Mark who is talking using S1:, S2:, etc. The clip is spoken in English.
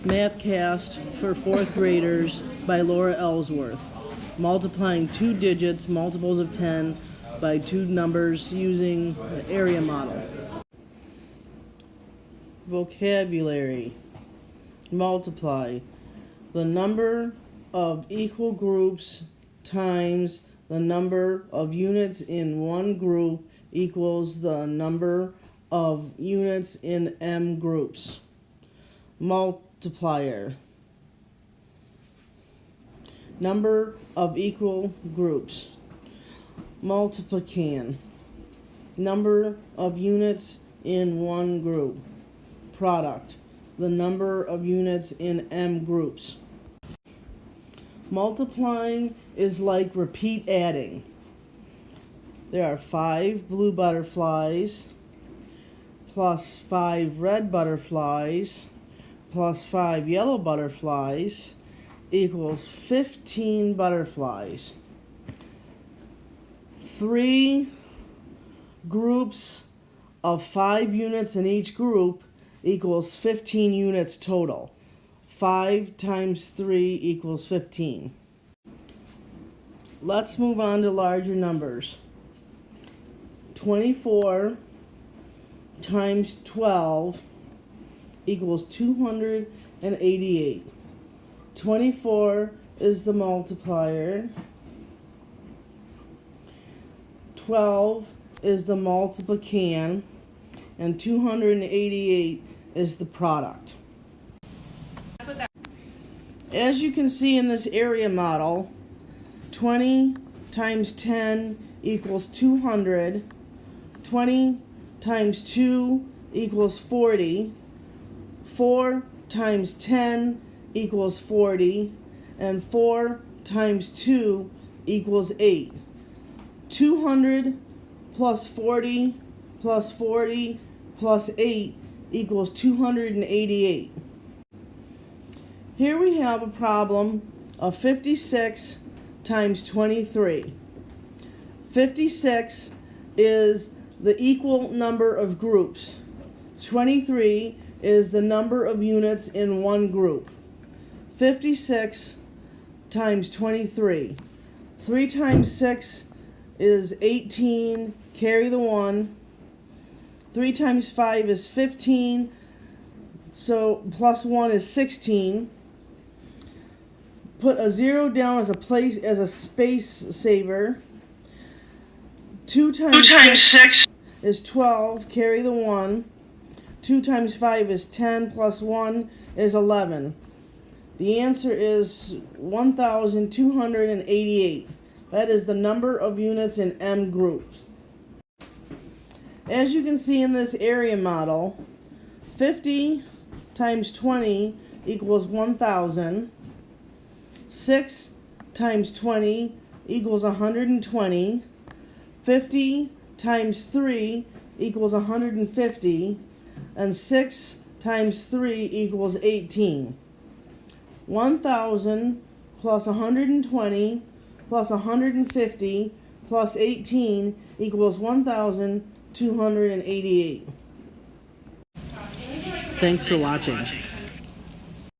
S1: Mathcast for 4th graders by Laura Ellsworth. Multiplying two digits, multiples of 10, by two numbers using the area model. Vocabulary. Multiply. The number of equal groups times the number of units in one group equals the number of units in M groups. Multiplier. Number of equal groups. Multiplicand. Number of units in one group. Product. The number of units in M groups. Multiplying is like repeat adding. There are 5 blue butterflies plus 5 red butterflies plus 5 yellow butterflies equals 15 butterflies. 3 groups of 5 units in each group equals 15 units total. 5 times 3 equals 15. Let's move on to larger numbers. 24 times 12 equals 288. 24 is the multiplier. 12 is the multiplicand. And 288 is the product. As you can see in this area model, 20 times 10 equals 200. 20 times 2 equals 40. 4 times 10 equals 40. And 4 times 2 equals 8. 200 plus 40 plus 40 plus 8 equals 288. Here we have a problem of 56 times 23. 56 is the equal number of groups. 23 is the number of units in one group. 56 times 23. 3 times 6 is 18, carry the 1. 3 times 5 is 15, so plus 1 is 16. Put a 0 down as a space saver. 2 times 6 is 12, carry the 1. 2 times 5 is 10, plus 1 is 11. The answer is 1,288. That is the number of units in M groups. As you can see in this area model, 50 times 20 equals 1,000. 6 times 20 equals 120. 50 times 3 equals 150. And 6 times 3 equals 18. 1,000 plus 120 plus 150 plus 18 equals 1,288. Thanks for watching.